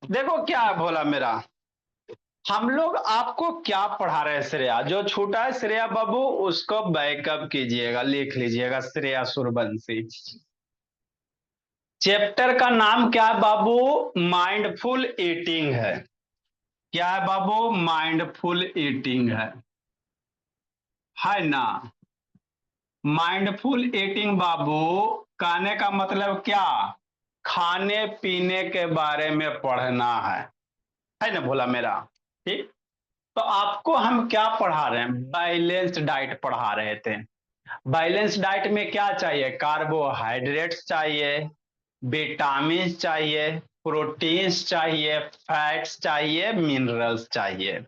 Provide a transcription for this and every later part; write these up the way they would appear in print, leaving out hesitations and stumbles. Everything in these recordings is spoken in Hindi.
देखो क्या है भोला मेरा। हम लोग आपको क्या पढ़ा रहे हैं श्रेया, जो छूटा है श्रेया बाबू उसको बैकअप कीजिएगा, लिख लीजिएगा श्रेया सूर्यवंशी। चैप्टर का नाम क्या है बाबू? माइंडफुल ईटिंग है। क्या है बाबू? माइंडफुल ईटिंग है ना। माइंडफुल ईटिंग बाबू, कहने का मतलब क्या? खाने पीने के बारे में पढ़ना है ना भोला मेरा। ठीक। तो आपको हम क्या पढ़ा रहे हैं? बैलेंस्ड डाइट पढ़ा रहे थे। बैलेंस डाइट में क्या चाहिए? कार्बोहाइड्रेट्स चाहिए, विटामिन चाहिए, प्रोटीन्स चाहिए, फैट्स चाहिए, मिनरल्स चाहिए।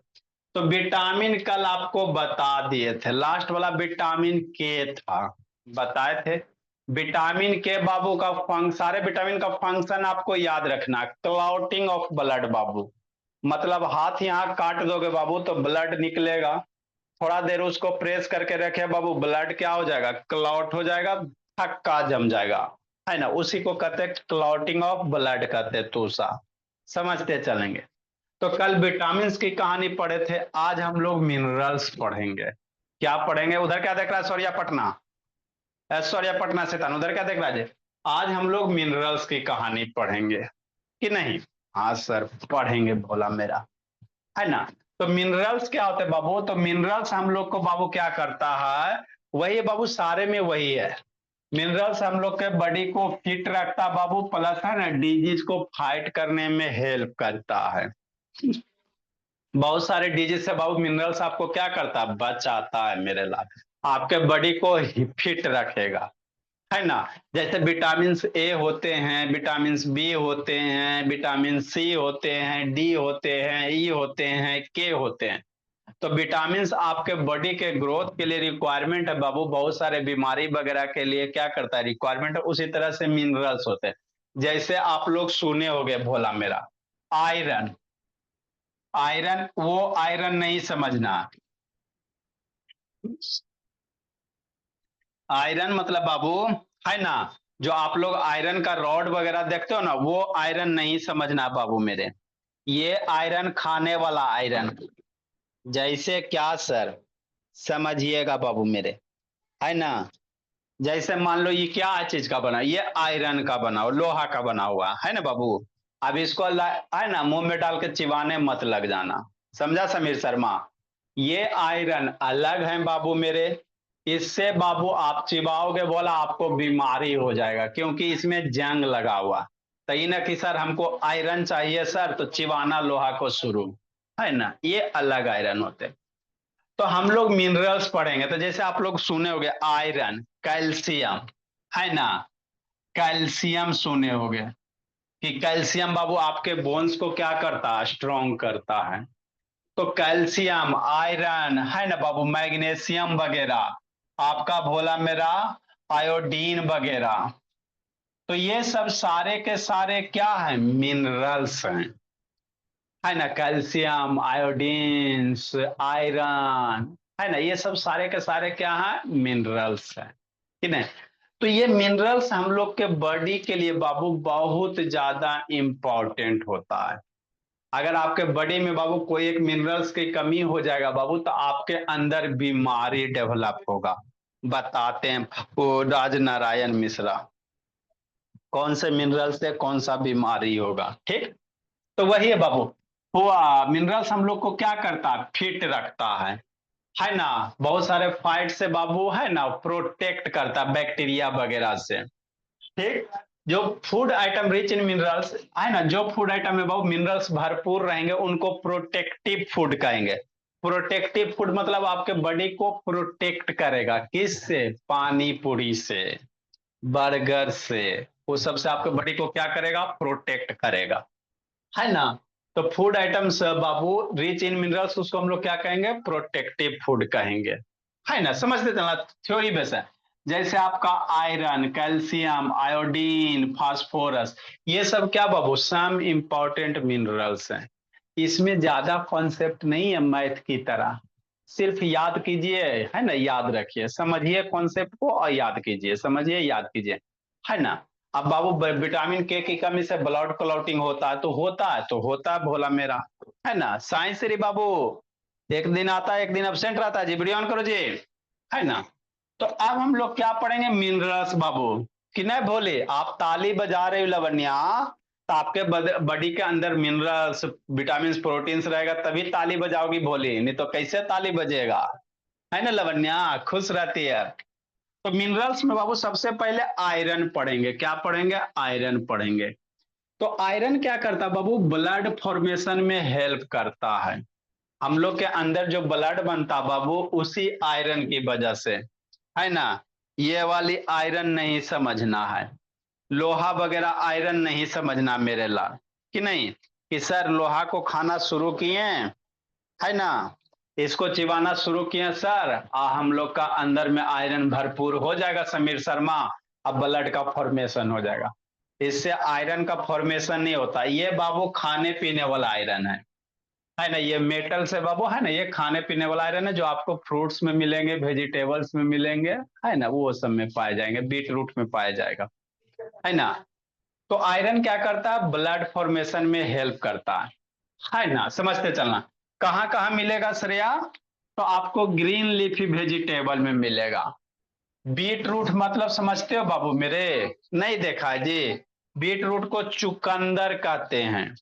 तो विटामिन कल आपको बता दिए थे, लास्ट वाला विटामिन के था, बताए थे। विटामिन के बाबू का फंक्शन, सारे विटामिन का फंक्शन आपको याद रखना। क्लॉटिंग ऑफ ब्लड बाबू, मतलब हाथ यहाँ काट दोगे बाबू तो ब्लड निकलेगा। थोड़ा देर उसको प्रेस करके रखे बाबू, ब्लड क्या हो जाएगा? क्लॉट हो जाएगा, थक्का जम जाएगा, है ना। उसी को कहते हैं क्लॉटिंग ऑफ ब्लड, कहते हैं तूसा। समझते चलेंगे। तो कल विटामिन की कहानी पढ़े थे, आज हम लोग मिनरल्स पढ़ेंगे। क्या पढ़ेंगे? उधर क्या देख रहा है सौर्या पटना? सौर्या पटना से था उधर क्या देख रहा है? आज हम लोग मिनरल्स की कहानी पढ़ेंगे कि नहीं? हाँ सर पढ़ेंगे भोला मेरा, है ना। तो मिनरल्स क्या होते हैं बाबू? तो मिनरल्स हम लोग को बाबू क्या करता है? वही है बाबू, सारे में वही है। मिनरल्स हम लोग के बॉडी को फिट रखता है बाबू, प्लस है ना डिजीज को फाइट करने में हेल्प करता है। बहुत सारे डिजीज से बाबू मिनरल्स आपको क्या करता है? बचाता है मेरे लाल। आपके बॉडी को फिट रखेगा, है ना। जैसे विटामिन ए होते हैं, विटामिन बी होते हैं, विटामिन सी होते हैं, डी होते हैं, ई होते हैं, के होते हैं। तो विटामिन आपके बॉडी के ग्रोथ के लिए रिक्वायरमेंट है बाबू, बहुत सारे बीमारी वगैरह के लिए क्या करता है? रिक्वायरमेंट है। उसी तरह से मिनरल्स होते हैं। जैसे आप लोग सुने होंगे भोला मेरा, आयरन। आयरन वो आयरन नहीं समझना। आयरन मतलब बाबू, है ना, जो आप लोग आयरन का रॉड वगैरह देखते हो ना, वो आयरन नहीं समझना बाबू मेरे। ये आयरन खाने वाला आयरन। जैसे क्या सर? समझिएगा बाबू मेरे, है ना। जैसे मान लो ये क्या चीज का बना, ये आयरन का बना हुआ, लोहा का बना हुआ है ना बाबू। अब इसको है ना मुंह में डाल के चिबाने मत लग जाना। समझा समीर शर्मा? ये आयरन अलग है बाबू मेरे। इससे बाबू आप चिबाओगे बोला आपको बीमारी हो जाएगा, क्योंकि इसमें जंग लगा हुआ। तो ये ना कि सर हमको आयरन चाहिए सर, तो चिबाना लोहा को शुरू, है ना। ये अलग आयरन होते हैं। तो हम लोग मिनरल्स पढ़ेंगे, तो जैसे आप लोग सुने होंगे आयरन, कैल्शियम, है ना। कैल्शियम सुने होंगे कि कैल्शियम बाबू आपके बोन्स को क्या करता है? स्ट्रॉन्ग करता है। तो कैल्शियम, आयरन, है ना बाबू, मैग्नीशियम वगैरह, आपका भोला मेरा आयोडीन वगैरह। तो ये सब सारे के सारे क्या है? मिनरल्स हैं, है ना। कैल्शियम, आयोडीन, आयरन, है ना, ये सब सारे के सारे क्या है? मिनरल्स हैं, ठीक है। तो ये मिनरल्स हम लोग के बॉडी के लिए बाबू बहुत ज्यादा इंपॉर्टेंट होता है। अगर आपके बॉडी में बाबू कोई एक मिनरल्स की कमी हो जाएगा बाबू, तो आपके अंदर बीमारी डेवलप होगा। बताते हैं वो राज नारायण मिश्रा, कौन से मिनरल से कौन सा बीमारी होगा, ठीक। तो वही है बाबू, हुआ मिनरल्स हम लोग को क्या करता है? फिट रखता है ना। बहुत सारे फाइट से बाबू है ना प्रोटेक्ट करता है बैक्टीरिया वगैरह से, ठीक। जो food item rich in minerals, है ना, जो फूड आइटम में बहुत मिनरल्स भरपूर रहेंगे उनको प्रोटेक्टिव फूड कहेंगे। प्रोटेक्टिव फूड मतलब आपके बॉडी को प्रोटेक्ट करेगा, किससे? पानी पूरी से, बर्गर से, वो सबसे आपके बॉडी को क्या करेगा? प्रोटेक्ट करेगा, है ना। तो food items Babu rich in minerals, उसको हम लोग क्या कहेंगे? प्रोटेक्टिव फूड कहेंगे, है ना। समझते चलना, थ्योरी बेस है। जैसे आपका आयरन, कैल्शियम, आयोडीन, फास्फोरस, ये सब क्या बाबू? सम इंपॉर्टेंट मिनरल्स हैं। इसमें ज्यादा कॉन्सेप्ट नहीं है मैथ की तरह। सिर्फ याद कीजिए, है ना, याद रखिए, समझिए कॉन्सेप्ट को और याद कीजिए, समझिए याद कीजिए, है ना। अब बाबू विटामिन के की कमी से ब्लड क्लॉटिंग होता है तो होता है भोला मेरा, है ना। साइंस रे बाबू, एक दिन आता है एक दिन अब्सेंट रहता है जी, वीडियो ऑन करो जी, है ना। तो अब हम लोग क्या पढ़ेंगे, मिनरल्स बाबू, कि नहीं भोले आप ताली बजा रहे हो लवन्या, तो आपके बॉडी के अंदर मिनरल्स विटामिन प्रोटीन्स रहेगा तभी ताली बजाओगी भोली, नहीं तो कैसे ताली बजेगा, है ना लवन्या, खुश रहती है। तो मिनरल्स में बाबू सबसे पहले आयरन पढ़ेंगे, क्या पढ़ेंगे, आयरन पढ़ेंगे। तो आयरन क्या करता है बाबू, ब्लड फॉर्मेशन में हेल्प करता है। हम लोग के अंदर जो ब्लड बनता बाबू उसी आयरन की वजह से, है ना। ये वाली आयरन नहीं समझना है, लोहा वगैरह आयरन नहीं समझना मेरे लाल, कि नहीं, कि सर लोहा को खाना शुरू किए, है ना, इसको चिबाना शुरू किए सर, हम लोग का अंदर में आयरन भरपूर हो जाएगा समीर शर्मा, अब ब्लड का फॉर्मेशन हो जाएगा। इससे आयरन का फॉर्मेशन नहीं होता, ये बाबू खाने पीने वाला आयरन है ना। ये मेटल से बाबू, है ना, ये खाने पीने वाला आयरन है जो आपको फ्रूट्स में मिलेंगे, वेजिटेबल्स में मिलेंगे, है ना, वो सब में पाए जाएंगे, बीट रूट में पाया जाएगा, है ना। तो आयरन क्या करता है, ब्लड फॉर्मेशन में हेल्प करता है ना, समझते चलना। कहाँ कहाँ मिलेगा श्रेया, तो आपको ग्रीन लीफी वेजिटेबल में मिलेगा। बीट रूट मतलब समझते हो बाबू मेरे, नहीं देखा है जी, बीट रूट को चुकंदर कहते हैं,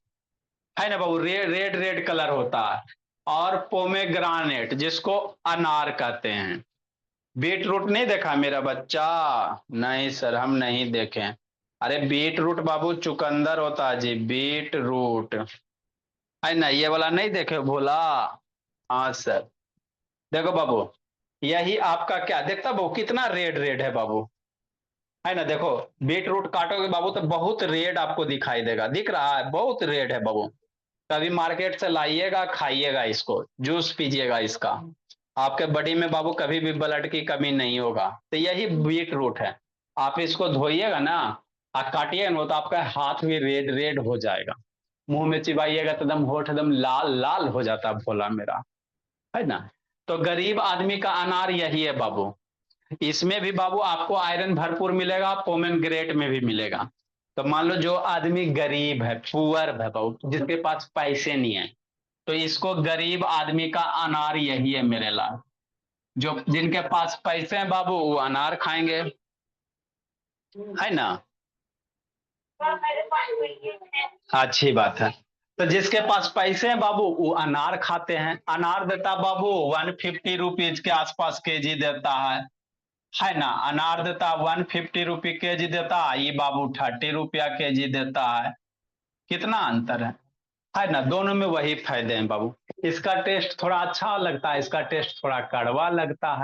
है ना बाबू, रेड रेड कलर होता है। और पोमेग्रानेट जिसको अनार कहते हैं। बीट रूट नहीं देखा मेरा बच्चा, नहीं सर हम नहीं देखे। अरे बीट रूट बाबू चुकंदर होता है जी, बीट रूट, है ना, ये वाला नहीं देखे भोला। हाँ सर, देखो बाबू, यही आपका क्या देखता बाबू, कितना रेड रेड है बाबू, है ना, देखो। बीट रूट काटोगे बाबू तो बहुत रेड आपको दिखाई देगा, दिख रहा है, बहुत रेड है बाबू। कभी मार्केट से लाइएगा, खाइएगा इसको, जूस पीजिएगा इसका, आपके बॉडी में बाबू कभी भी ब्लड की कमी नहीं होगा। तो यही बीट रूट है। आप इसको धोइएगा ना और काटिएगा ना तो आपका हाथ भी रेड रेड हो जाएगा, मुंह में चिबाइएगा तो एकदम होठ एकदम लाल लाल हो जाता है भोला मेरा, है ना। तो गरीब आदमी का अनार यही है बाबू, इसमें भी बाबू आपको आयरन भरपूर मिलेगा, पोमेग्रेनेट में भी मिलेगा। तो मान लो जो आदमी गरीब है, पुअर है बाबू, जिसके पास पैसे नहीं है, तो इसको गरीब आदमी का अनार यही है मेरे लाल। जो जिनके पास पैसे हैं बाबू वो अनार खाएंगे, है ना। अच्छी बात है। तो जिसके पास पैसे हैं बाबू वो अनार खाते हैं, अनार देता बाबू 150 रुपीज के आसपास केजी देता है ना। अनार देता 150 रुपी केजी देता, ये बाबू 30 रुपया केजी देता है। कितना अंतर है ना, दोनों में वही फायदे हैं बाबू। इसका टेस्ट थोड़ा अच्छा लगता है, इसका टेस्ट थोड़ा कड़वा लगता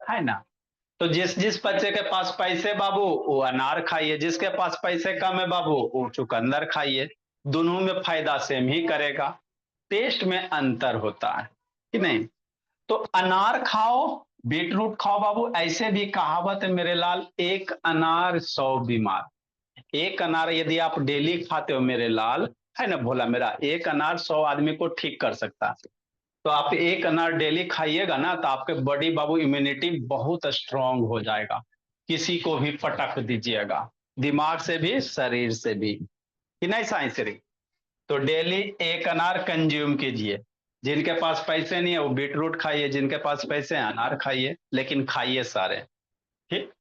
है ना। तो जिस जिस बच्चे के पास पैसे बाबू वो अनार खाइए, जिसके पास पैसे कम है बाबू वो चुकंदर खाइए, दोनों में फायदा सेम ही करेगा, टेस्ट में अंतर होता है कि नहीं। तो अनार खाओ, बीट रूट खाओ बाबू, ऐसे भी कहावत है मेरे लाल, एक अनार 100 बीमार। एक अनार यदि आप डेली खाते हो मेरे लाल, है ना भोला मेरा, एक अनार 100 आदमी को ठीक कर सकता है। तो आप एक अनार डेली खाइएगा ना तो आपके बॉडी बाबू इम्यूनिटी बहुत स्ट्रांग हो जाएगा, किसी को भी पटक दीजिएगा, दिमाग से भी शरीर से भी, कि नहीं साइंस रे। तो डेली एक अनार कंज्यूम कीजिए, जिनके पास पैसे नहीं है वो बीट रूट खाइए, जिनके पास पैसे हैं अनार खाइए, लेकिन खाइए सारे, ठीक।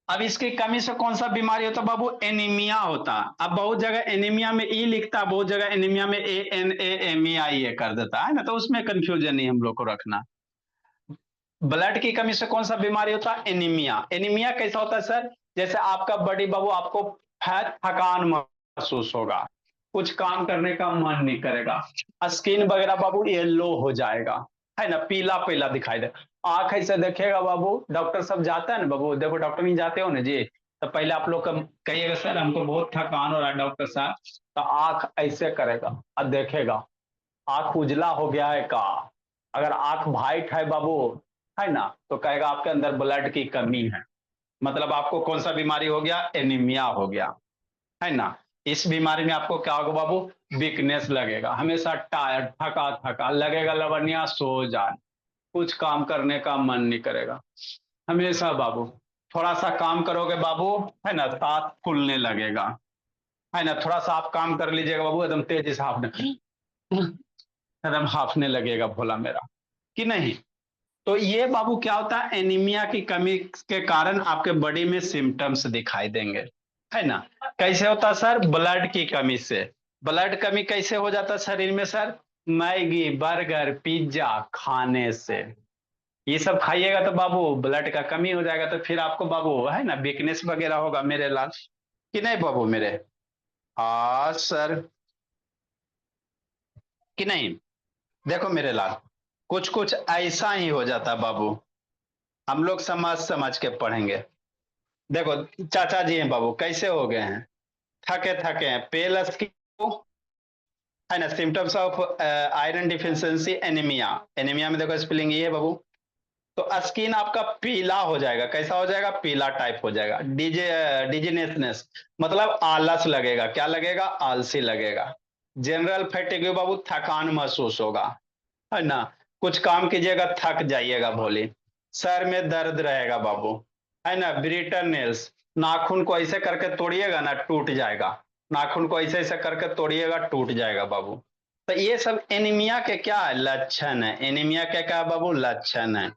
अब इसकी कमी से कौन सा बीमारी होता है बाबू, एनीमिया होता है। अब बहुत जगह एनीमिया में ई लिखता है, बहुत जगह एनीमिया में ANAMEIA कर देता है ना, तो उसमें कंफ्यूजन नहीं हम लोग को रखना। ब्लड की कमी से कौन सा बीमारी होता है, एनीमिया। एनीमिया कैसा होता है सर, जैसे आपका बॉडी बाबू आपको थकान महसूस होगा, कुछ काम करने का मन नहीं करेगा, स्किन वगैरह बाबू येलो हो जाएगा, है ना, पीला पीला दिखाई दे, आंख ऐसे देखेगा बाबू, डॉक्टर सब जाता है ना बाबू, देखो डॉक्टर नहीं जाते हो ना जी, तो पहले आप लोग कहिएगा सर हमको बहुत थकान हो रहा है डॉक्टर साहब, तो आंख ऐसे करेगा और देखेगा आंख उजला हो गया है का, अगर आंख वाइट है बाबू, है ना, तो कहेगा आपके अंदर ब्लड की कमी है, मतलब आपको कौन सा बीमारी हो गया, एनीमिया हो गया, है ना। इस बीमारी में आपको क्या होगा बाबू, वीकनेस लगेगा, हमेशा टायर्ड थका थका लगेगा, लवनिया सो जाए, कुछ काम करने का मन नहीं करेगा हमेशा बाबू, थोड़ा सा काम करोगे बाबू, है ना, सांस फूलने लगेगा, है ना, थोड़ा सा आप काम कर लीजिएगा बाबू, एकदम तेजी से हाफने, एकदम हाफने लगेगा भोला मेरा, कि नहीं। तो ये बाबू क्या होता है, एनीमिया की कमी के कारण आपके बॉडी में सिम्टम्स दिखाई देंगे, है ना। कैसे होता है सर, ब्लड की कमी से। ब्लड कमी कैसे हो जाता है शरीर में सर, मैगी बर्गर पिज्जा खाने से। ये सब खाइएगा तो बाबू ब्लड का कमी हो जाएगा, तो फिर आपको बाबू है ना वीकनेस वगैरह होगा मेरे लाल, कि नहीं बाबू मेरे। हाँ सर, कि नहीं। देखो मेरे लाल, कुछ कुछ ऐसा ही हो जाता बाबू, हम लोग समझ समझ के पढ़ेंगे। देखो चाचा जी हैं बाबू, कैसे हो गए हैं, थके थके हैं, पेल स्किन, है ना, symptoms of iron deficiency anaemia. Anaemia में देखो स्पेलिंग ये है बाबू। तो स्किन आपका पीला हो जाएगा, कैसा हो जाएगा, पीला टाइप हो जाएगा। डिजीनेसनेस मतलब आलस लगेगा, क्या लगेगा, आलसी लगेगा। जनरल फैटिग बाबू, थकान महसूस होगा, है ना, कुछ काम कीजिएगा थक जाइएगा भोली। सर में दर्द रहेगा बाबू, है ना, ब्रिटन नेल्स, नाखून को ऐसे करके तोड़िएगा ना टूट जाएगा, नाखून को ऐसे ऐसे करके तोड़िएगा टूट जाएगा बाबू। तो ये सब एनीमिया के क्या लक्षण है, एनीमिया के क्या बाबू लक्षण है।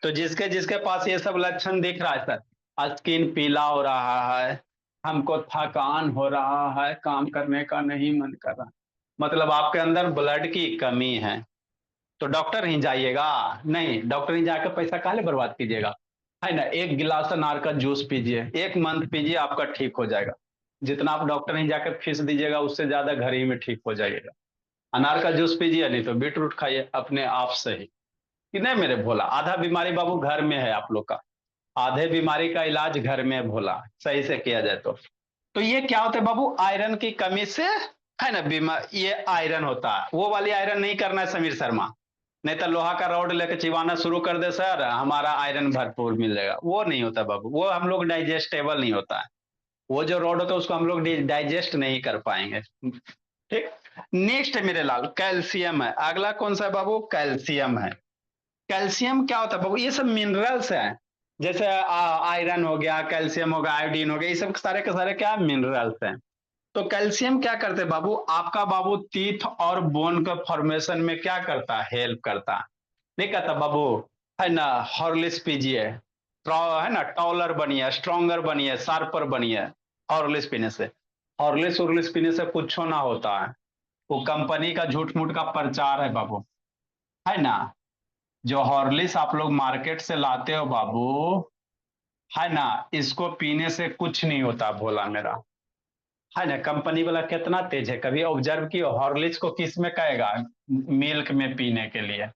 तो जिसके जिसके पास ये सब लक्षण दिख रहा है सर, स्किन पीला हो रहा है, हमको थकान हो रहा है, काम करने का नहीं मन कर रहा, मतलब आपके अंदर ब्लड की कमी है, तो डॉक्टर ही जाइएगा। नहीं, डॉक्टर ही जाकर पैसा काहे बर्बाद कीजिएगा, है ना। एक गिलास अनार का जूस पीजिए, एक मंथ पीजिए, आपका ठीक हो जाएगा। जितना आप डॉक्टर ही जाकर फीस दीजिएगा उससे ज्यादा घर ही में ठीक हो जाइएगा। अनार का जूस पीजिए, नहीं तो बीटरूट खाइए अपने आप से ही, कि नहीं मेरे भोला। आधा बीमारी बाबू घर में है आप लोग का, आधे बीमारी का इलाज घर में है भोला, सही से किया जाए तो ये क्या होता है बाबू, आयरन की कमी से, है ना, बीमार, ये आयरन होता है। वो वाली आयरन नहीं करना है समीर शर्मा, नहीं तो लोहा का रॉड लेके चिबाना शुरू कर दे सर, हमारा आयरन भरपूर मिलेगा, वो नहीं होता बाबू, वो हम लोग डाइजेस्टेबल नहीं होता है। वो जो रॉड होता है उसको हम लोग डाइजेस्ट नहीं कर पाएंगे, ठीक। नेक्स्ट है मेरे लाल, कैल्शियम है, अगला कौन सा है बाबू, कैल्शियम है। कैल्शियम क्या होता है बाबू, ये सब मिनरल्स हैं, जैसे आयरन हो गया, कैल्शियम हो गया, आयोडीन हो गया, ये सब सारे के सारे क्या मिनरल्स हैं। तो कैल्शियम क्या करते हैं बाबू, आपका बाबू टीथ और बोन का फॉर्मेशन में क्या करता है, हेल्प करता है। नहीं कहता बाबू, है ना, हॉर्लिक्स पीजिए, है ना, टॉलर बनिए, स्ट्रॉन्गर बनिए, शार्पर बनिए, हॉर्लिक्स पीने से। हॉर्लिक्स उर्लिक्स पीने से कुछ ना होता है, वो कंपनी का झूठ मूठ का प्रचार है बाबू, है ना। जो हॉर्लिक्स आप लोग मार्केट से लाते हो बाबू, है ना, इसको पीने से कुछ नहीं होता भोला मेरा, है ना। कंपनी वाला कितना तेज है, कभी ऑब्जर्व किया हॉर्लिक्स को किस में कहेगा, मिल्क में पीने के लिए।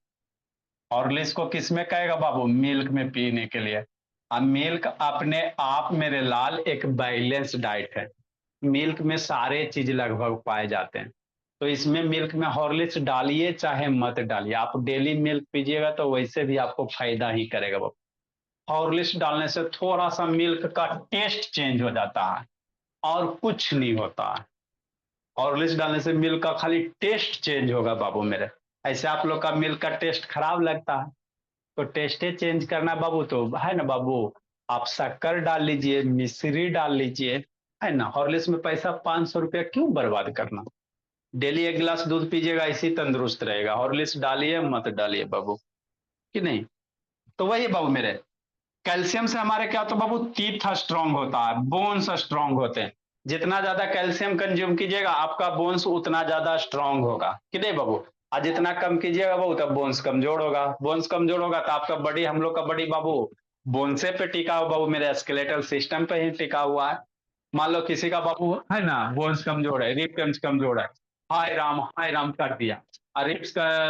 हॉर्लिक्स को किस में कहेगा बाबू, मिल्क में पीने के लिए। अब मिल्क अपने आप मेरे लाल एक बैलेंस डाइट है, मिल्क में सारे चीज लगभग पाए जाते हैं। तो इसमें मिल्क में हॉर्लिक्स डालिए चाहे मत डालिए, आप डेली मिल्क पीजिएगा तो वैसे भी आपको फायदा ही करेगा बाबू। हॉर्लिक्स डालने से थोड़ा सा मिल्क का टेस्ट चेंज हो जाता है, और कुछ नहीं होता है। हॉर्लिक्स डालने से मिल्क का खाली टेस्ट चेंज होगा बाबू मेरे। ऐसे आप लोग का मिल्क का टेस्ट खराब लगता है, तो टेस्टे चेंज करना बाबू, तो है ना बाबू, आप शक्कर डाल लीजिए, मिश्री डाल लीजिए, है ना। हॉर्लिक्स में पैसा 500 रुपया क्यों बर्बाद करना, डेली एक गिलास दूध पीजिएगा, इसी तंदुरुस्त रहेगा। हॉर्लिक्स डालिए मत डालिए बाबू, कि नहीं। तो वही बाबू मेरे, कैल्शियम से हमारे क्या होता है बाबू, टीथ स्ट्रांग होता है, बोन्स स्ट्रांग होते हैं। जितना ज्यादा कैल्शियम कंज्यूम कीजिएगा आपका बोन्स उतना ज्यादा स्ट्रांग होगा, कि नहीं बाबू। और जितना कम कीजिएगा बाबू तब बोन्स कमजोर होगा, बोन्स कमजोर होगा तो आपका बॉडी, हम लोग का बॉडी बाबू बोनसे पे टिका हुआ बाबू मेरे, स्केलेटल सिस्टम पे ही टिका हुआ है। मान लो किसी का बाबू है ना बोन्स कमजोर है, रिप कमजोर है, हाय राम कर दिया, और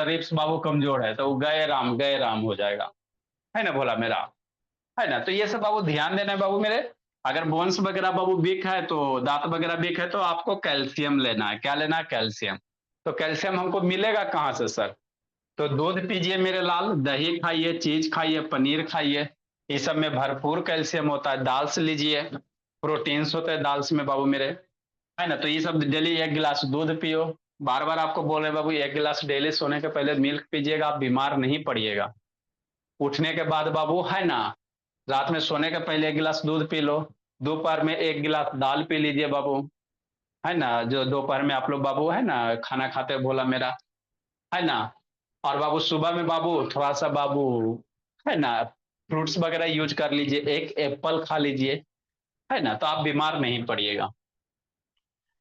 रिप्स बाबू कमजोर है, तो वो गए राम हो जाएगा, है ना भोला मेरा, है ना। तो ये सब बाबू ध्यान देना है बाबू मेरे। अगर बोन्स वगैरह बाबू वीक है, तो दांत वगैरह वीक है, तो आपको कैल्शियम लेना है, क्या लेना है, कैल्शियम। तो कैल्शियम हमको मिलेगा कहाँ से सर, तो दूध पीजिए मेरे लाल, दही खाइए, चीज खाइए, पनीर खाइए, इस सब में भरपूर कैल्शियम होता है। दाल से लीजिए, प्रोटीन्स होते हैं दाल में बाबू मेरे, है ना। तो ये सब डेली एक गिलास दूध पियो। बार बार आपको बोल रहे बाबू, एक गिलास डेली सोने के पहले मिल्क पीजिएगा, आप बीमार नहीं पड़िएगा। उठने के बाद बाबू, है ना, रात में सोने के पहले 1 गिलास दूध पी लो। दोपहर में 1 गिलास दाल पी लीजिए बाबू, है ना, जो दोपहर में आप लोग बाबू है ना खाना खाते हो भोला मेरा, है ना। और बाबू सुबह में बाबू थोड़ा सा बाबू है ना फ्रूट्स वगैरह यूज कर लीजिए, एक एप्पल खा लीजिए, है ना, तो आप बीमार नहीं पड़िएगा।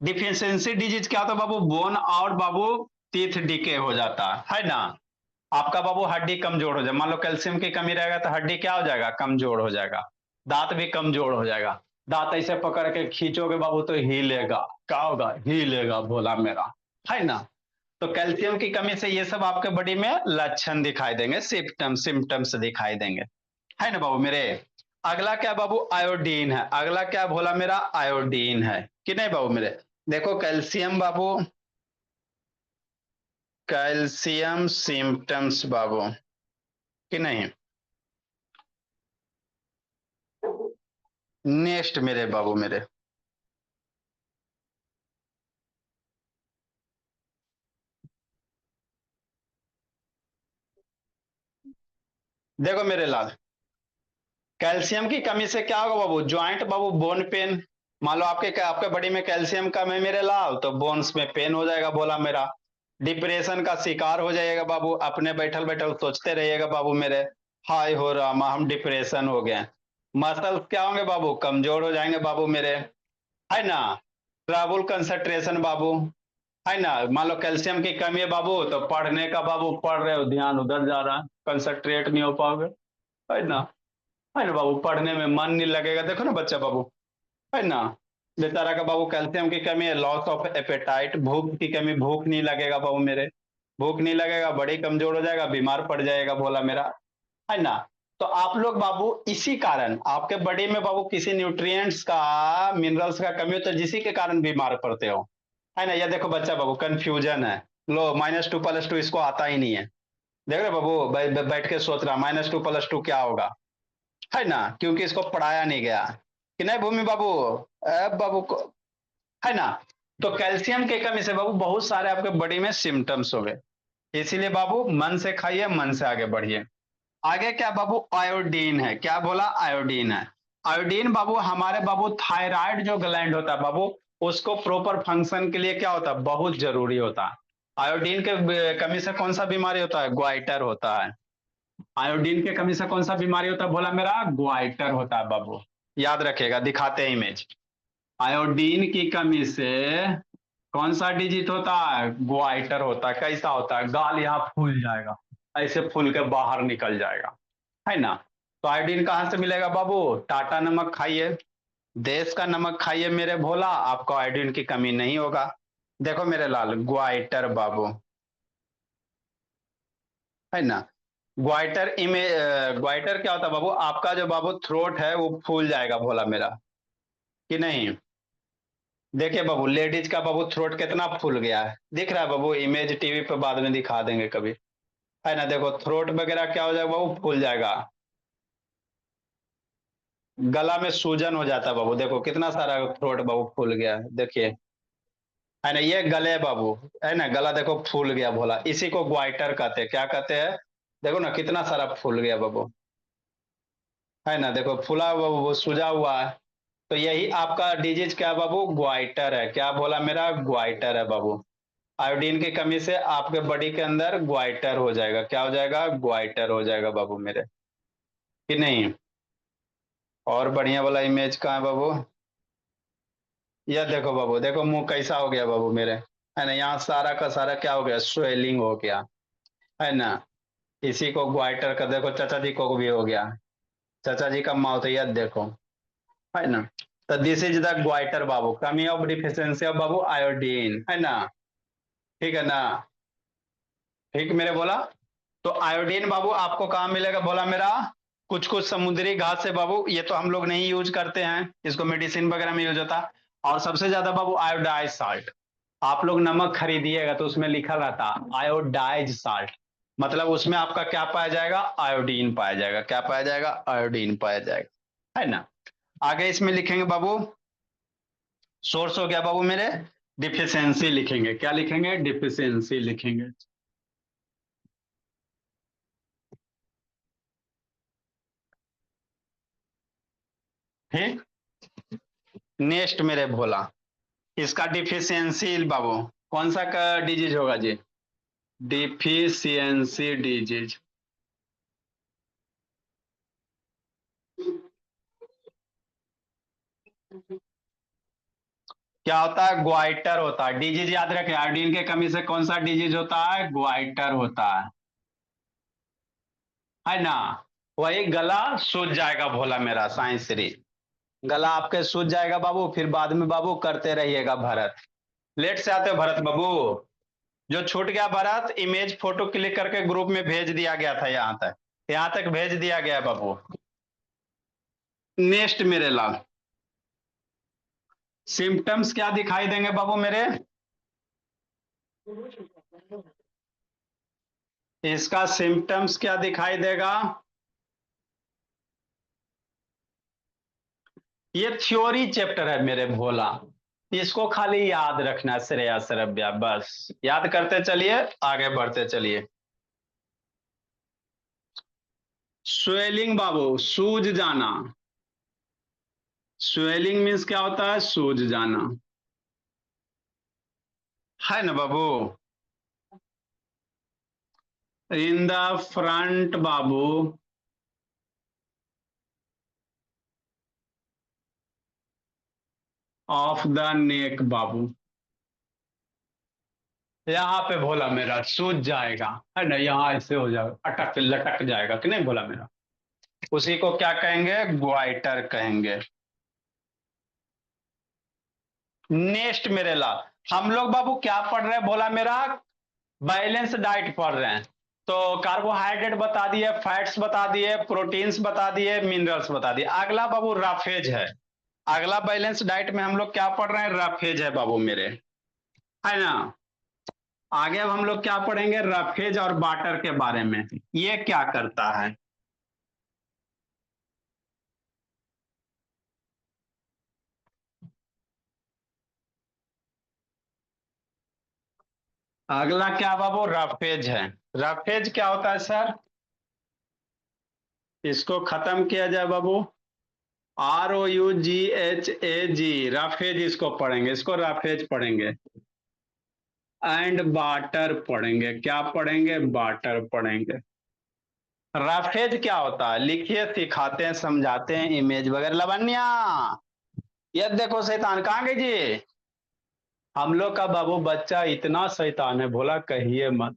डिफिशियंसी डिजीज क्या होता है बाबू, बोन और बाबू टीथ डिके हो जाता है ना। आपका बाबू हड्डी कमजोर हो जाए, मान लो कैल्शियम की कमी रहेगा तो हड्डी क्या हो जाएगा, कमजोर हो जाएगा। दांत भी कमजोर हो जाएगा। दांत ऐसे पकड़ के खींचोगे बाबू तो हीलेगा, क्या होगा, हीलेगा भोला मेरा, है ना। तो कैल्शियम की कमी से ये सब आपके बॉडी में लक्षण दिखाई देंगे, सिम्टम्स दिखाई देंगे, है ना बाबू मेरे। अगला क्या बाबू, आयोडीन है। अगला क्या भोला मेरा, आयोडीन है कि नहीं बाबू मेरे। देखो कैल्शियम बाबू, कैल्शियम सिम्टम्स बाबू कि नहीं। नेक्स्ट मेरे बाबू मेरे, देखो मेरे लाल, कैल्शियम की कमी से क्या होगा बाबू, ज्वाइंट बाबू, बोन पेन। मान लो आपके आपके बॉडी में कैल्शियम कम है मेरे लाल, तो बोन्स में पेन हो जाएगा बोला मेरा। डिप्रेशन का शिकार हो जाइएगा बाबू, अपने बैठल बैठल सोचते रहिएगा बाबू मेरे, हाय हो रामा हम डिप्रेशन हो गए। मसल्स क्या होंगे बाबू, कमजोर हो जाएंगे बाबू मेरे, है ना। ट्रबल कंसंट्रेशन बाबू, है ना। मान लो कैल्शियम की कमी है बाबू, तो पढ़ने का बाबू पढ़ रहे हो ध्यान उधर जा रहा है, कंसंट्रेट नहीं हो पाओगे, है ना। है ना बाबू, पढ़ने में मन नहीं लगेगा, देखो ना बच्चा बाबू, है ना। बेचारा का बाबू कैल्शियम की कमी है, लॉस ऑफ एपेटाइट, भूख की कमी, भूख नहीं लगेगा बाबू मेरे, भूख नहीं लगेगा, बड़ी कमजोर हो जाएगा, बीमार पड़ जाएगा भोला मेरा, है ना। तो आप लोग बाबू इसी कारण आपके बॉडी में बाबू किसी न्यूट्रिएंट्स का, मिनरल्स का कमी होता है, जिसी के कारण बीमार पड़ते हो, है ना। ये देखो बच्चा बाबू कंफ्यूजन है, लो -2 + 2 इसको आता ही नहीं है, देख रहे बाबू बैठ के सोच रहा -2 + 2 क्या होगा, है ना, क्योंकि इसको पढ़ाया नहीं गया कि नहीं भूमि बाबू, बाबू को, है ना। तो कैल्शियम की कमी से बाबू बहुत सारे आपके बॉडी में सिम्टम्स हो गए, इसीलिए बाबू मन से खाइए, मन से आगे बढ़िए। आगे क्या बाबू, आयोडीन है, क्या बोला, आयोडीन है। आयोडीन बाबू हमारे बाबू थायराइड जो ग्लैंड होता है बाबू, उसको प्रॉपर फंक्शन के लिए क्या होता है, बहुत जरूरी होता है। आयोडीन के कमी से कौन सा बीमारी होता है, ग्वाइटर होता है। आयोडीन के कमी से कौन सा बीमारी होता है बोला मेरा, ग्वाइटर होता है बाबू, याद रखेगा, दिखाते हैं इमेज। आयोडीन की कमी से कौन सा डिजीज होता है, ग्वाइटर होता है। कैसा होता है, गाल यहाँ फूल जाएगा, ऐसे फूल के बाहर निकल जाएगा, है ना। तो आयोडीन कहाँ से मिलेगा बाबू, टाटा नमक खाइए, देश का नमक खाइए मेरे भोला, आपको आयोडीन की कमी नहीं होगा। देखो मेरे लाल, ग्वाइटर बाबू, है ना। ग्वाइटर क्या होता है बाबू, आपका जो बाबू थ्रोट है वो फूल जाएगा भोला मेरा, कि नहीं। देखिए बाबू लेडीज का बाबू थ्रोट कितना फूल गया है, दिख रहा है बाबू, इमेज टीवी पे बाद में दिखा देंगे कभी, है ना। देखो थ्रोट वगैरह क्या हो जाएगा बाबू, फूल जाएगा। गला में सूजन हो जाता है बाबू, देखो कितना सारा थ्रोट बाबू फूल गया है, देखिए, है ना, ये गले बाबू, है ना, गला देखो फूल गया भोला, इसी को ग्वाइटर कहते हैं, क्या कहते हैं, देखो ना कितना सारा फूल गया बाबू, है ना, देखो फूला हुआ वो सूजा हुआ है। तो यही आपका डिजीज क्या है बाबू, ग्वाइटर है, क्या बोला मेरा, ग्वाइटर है बाबू। आयोडीन की कमी से आपके बॉडी के अंदर ग्वाइटर हो जाएगा, क्या हो जाएगा, ग्वाइटर हो जाएगा बाबू मेरे, कि नहीं। और बढ़िया वाला इमेज कहाँ है बाबू, यह देखो बाबू, देखो मुंह कैसा हो गया बाबू मेरे, है ना, यहाँ सारा का सारा क्या हो गया, स्वेलिंग हो गया, है ना। इसी को ग्वाइटर का, देखो चाचा जी को भी हो गया, चाचा जी का माउथ, यह देखो, है ना। तो दिस इज द ग्वाइटर बाबू, कमी of deficiency of Babu iodine, है ना, ठीक है ना। ठीक मेरे बोला। तो आयोडीन बाबू आपको कहाँ मिलेगा बोला मेरा, कुछ कुछ समुद्री घास से बाबू, ये तो हम लोग नहीं यूज करते हैं, इसको मेडिसिन वगैरह में यूज होता है। और सबसे ज्यादा बाबू आयोडाइज साल्ट, आप लोग नमक खरीदिएगा तो उसमें लिखा रहता आयोडाइज साल्ट, मतलब उसमें आपका क्या पाया जाएगा, आयोडीन पाया जाएगा, क्या पाया जाएगा, आयोडीन पाया जाएगा, है ना। आगे इसमें लिखेंगे बाबू, सोर्स हो गया बाबू मेरे, डिफिशियंसी लिखेंगे, क्या लिखेंगे, डिफिशियंसी लिखेंगे। ठीक। नेक्स्ट मेरे भोला, इसका डिफिशियंसी बाबू कौन सा का डिजीज होगा जी? डिफिशियंसी डिजीज क्या होता है? ग्वाइटर होता है। डिजीज याद रखें, आयोडीन की कमी से कौन सा डिजीज होता है? ग्वाइटर होता है ना? वही गला सूज जाएगा भोला मेरा साइंस श्री। गला आपके सूज जाएगा बाबू, फिर बाद में बाबू करते रहिएगा भरत। लेट से आते हो भरत बाबू। जो छूट गया भरत, इमेज फोटो क्लिक करके ग्रुप में भेज दिया गया था, यहाँ तक भेज दिया गया बाबू। नेक्स्ट मेरे लाल, सिम्टम्स क्या दिखाई देंगे बाबू मेरे? इसका सिम्टम्स क्या दिखाई देगा? ये थ्योरी चैप्टर है मेरे भोला, इसको खाली याद रखना श्रेया श्रव्या, बस याद करते चलिए, आगे बढ़ते चलिए। स्वेलिंग बाबू, सूज जाना। स्वेलिंग मीन्स क्या होता है? सूज जाना, है ना बाबू? इन द फ्रंट बाबू ऑफ द नेक बाबू, यहाँ पे भोला मेरा सूज जाएगा, है ना? यहाँ ऐसे हो जाएगा, अटक लटक जाएगा कि नहीं भोला मेरा? उसी को क्या कहेंगे? ग्वाइटर कहेंगे। नेक्स्ट मेरे ला, हम लोग बाबू क्या पढ़ रहे हैं भोला मेरा? बैलेंस डाइट पढ़ रहे हैं। तो कार्बोहाइड्रेट बता दिए, फैट्स बता दिए, प्रोटीन्स बता दिए, मिनरल्स बता दिए। अगला बाबू राफेज है। अगला बैलेंस डाइट में हम लोग क्या पढ़ रहे हैं? राफेज है बाबू मेरे, है ना? आगे अब हम लोग क्या पढ़ेंगे? रफेज और बाटर के बारे में। ये क्या करता है? अगला क्या बाबू? रफेज है। रफेज क्या होता है सर? इसको खत्म किया जाए बाबू, ROUGHAG, रफेज इसको पढ़ेंगे, इसको रफेज पढ़ेंगे। एंड बाटर पढ़ेंगे। क्या पढ़ेंगे? बाटर पढ़ेंगे। रफेज क्या होता है? लिखिए, सिखाते हैं, समझाते हैं, इमेज वगैरह। लवन्या, ये देखो शैतान कहाँ गई जी? हम लोग का बाबू बच्चा इतना शैतान है भोला, कहिए मत।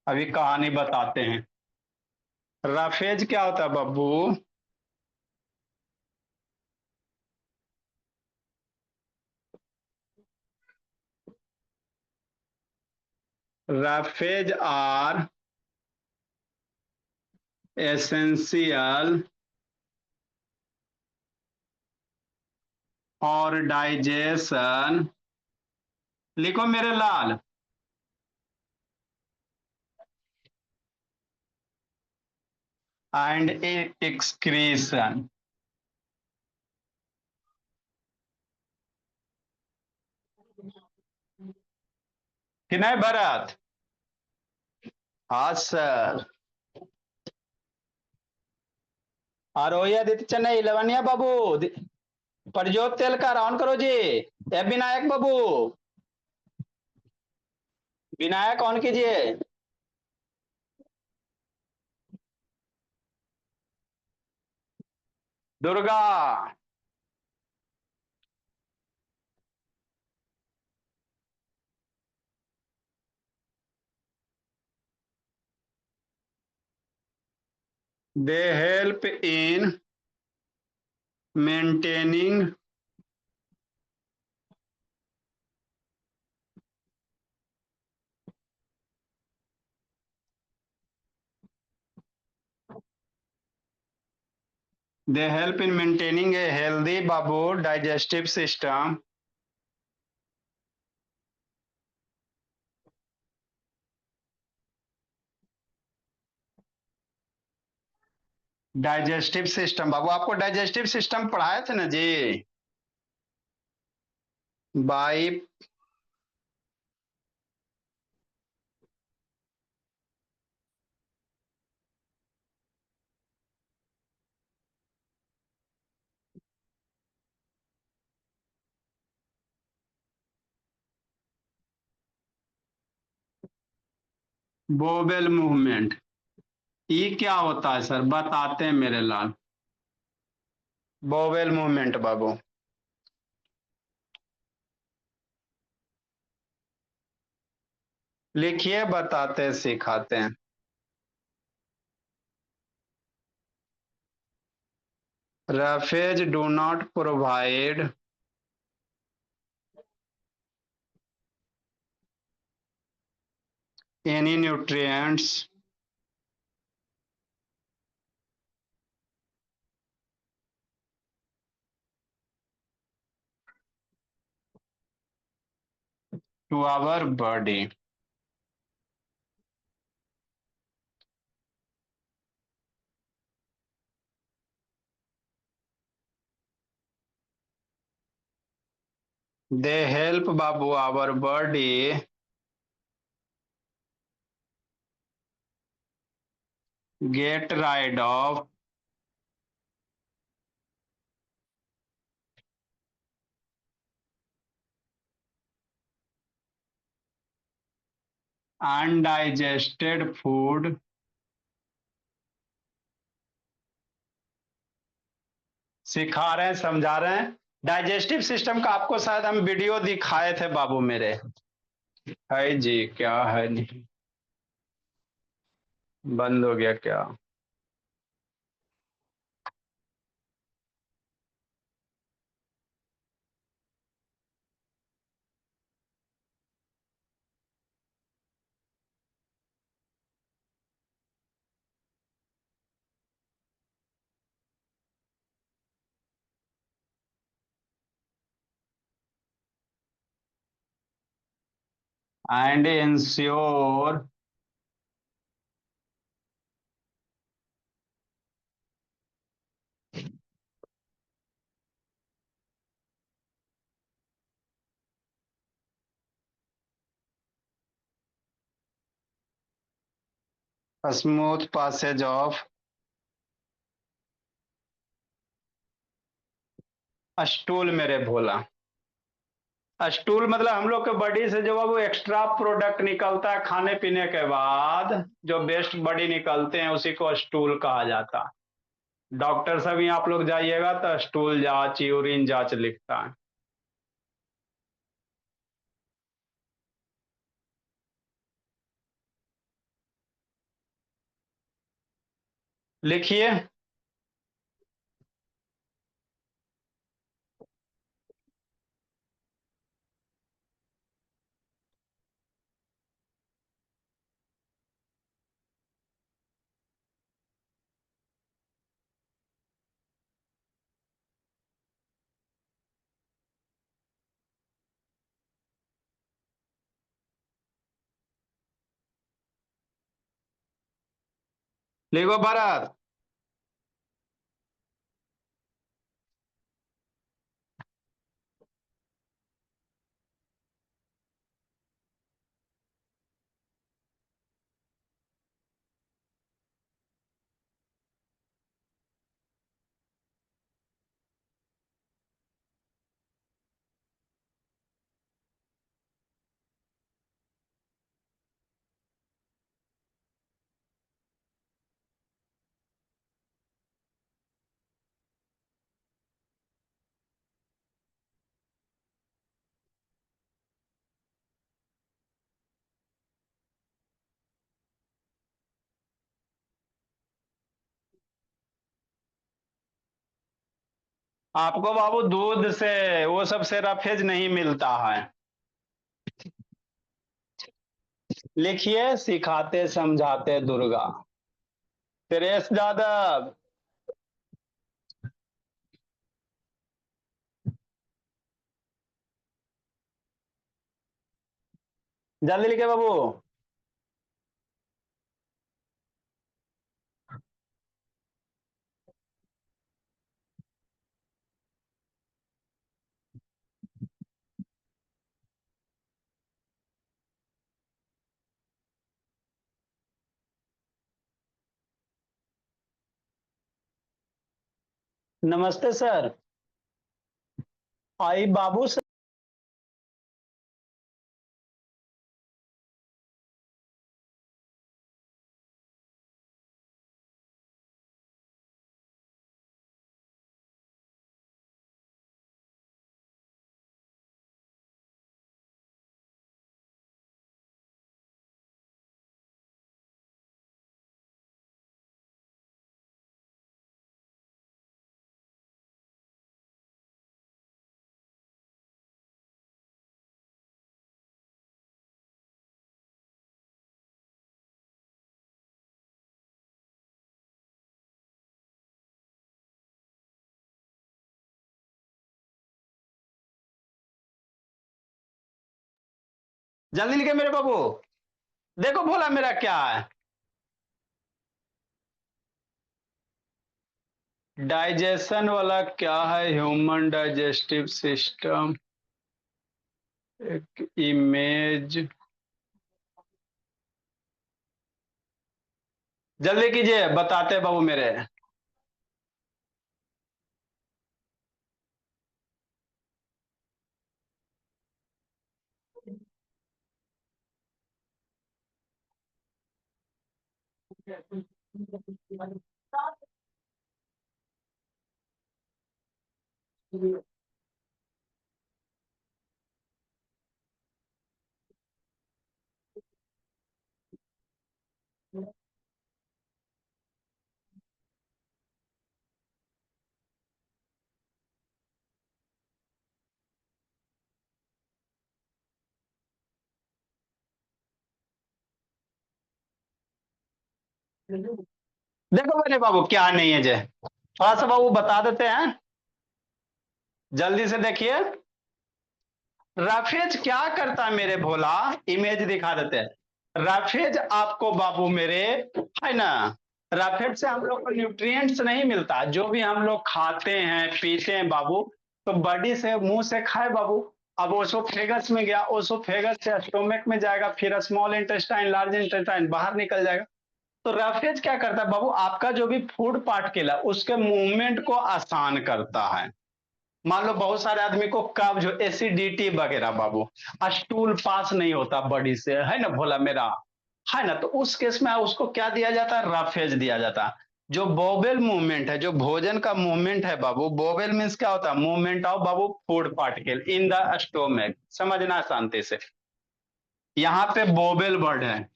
अभी कहानी बताते हैं। रफेज क्या होता है बाबू? रफेज आर एसेंशियल और डाइजेशन, लिखो मेरे लाल, एंड एक्सक्रीशन। कि नहीं भरत? हाँ सर। आरोही आदित्य चेन्नई, लवनिया बाबू, प्रज्योत तेल का ऑन करो जी। ए विनायक बाबू, विनायक ऑन कीजिए। Durga, they help in maintaining they help in maintaining a healthy babu digestive system, digestive system बाबू, आपको डाइजेस्टिव सिस्टम पढ़ाए थे ना जी? By bowel movement. ये क्या होता है सर, बताते हैं मेरे लाल। बोवेल मूवमेंट बाबू। लिखिए, बताते हैं, सिखाते हैं। Roughage do not provide any nutrients to our body. They help बाबू our body get rid of undigested food. सिखा रहे हैं, समझा रहे हैं। डाइजेस्टिव सिस्टम का आपको शायद हम वीडियो दिखाए थे बाबू मेरे। है जी, क्या है नहीं। बंद हो गया क्या? And ensure smooth passage of stool मेरे भोला। स्टूल मतलब हम लोग के बॉडी से जो है वो एक्स्ट्रा प्रोडक्ट निकलता है खाने पीने के बाद, जो वेस्ट बॉडी निकलते हैं उसी को स्टूल कहा जाता है। डॉक्टर सब ही आप लोग जाइएगा तो स्टूल जांच, यूरिन जांच लिखता है। लिखिए। लिखो भरत। आपको बाबू दूध से, वो सब से रफेज नहीं मिलता है। लिखिए, सिखाते समझाते दुर्गा। सुरेश यादव। जल्दी लिखे बाबू। नमस्ते सर। आई बाबू सर। जल्दी लिखे मेरे बाबू। देखो भोला मेरा क्या है। डाइजेशन वाला क्या है? ह्यूमन डाइजेस्टिव सिस्टम, एक इमेज। जल्दी कीजिए, बताते हैं बाबू मेरे। देखो मेरे बाबू क्या नहीं है जे, थोड़ा सा बाबू बता देते हैं, जल्दी से देखिए। राफेज क्या करता है मेरे भोला? इमेज दिखा देते हैं। राफेज आपको बाबू मेरे, है ना, राफेज से हम लोग को न्यूट्रिएंट्स नहीं मिलता। जो भी हम लोग खाते हैं पीते हैं बाबू, तो बॉडी से मुंह से खाए बाबू, अब ओसोफेगस में गया, ओसोफेगस से स्टोमक में जाएगा, फिर स्मॉल इंटेस्टाइन, लार्ज इंटेस्टाइन, बाहर निकल जाएगा। तो राफेज क्या करता है बाबू? आपका जो भी फूड पार्टिकल है उसके मूवमेंट को आसान करता है। मान लो बहुत सारे आदमी को कब्ज, एसिडिटी वगैरह बाबू, स्टूल पास नहीं होता बॉडी से, है ना भोला मेरा, है ना, तो उस केस में उसको क्या दिया जाता है? रफेज दिया जाता है। जो बोवेल मूवमेंट है, जो भोजन का मूवमेंट है बाबू, बोवेल मीन्स क्या होता है? Movement of Babu food particle in the stomach, समझना शांति से। यहाँ पे बोवेल वर्ड है।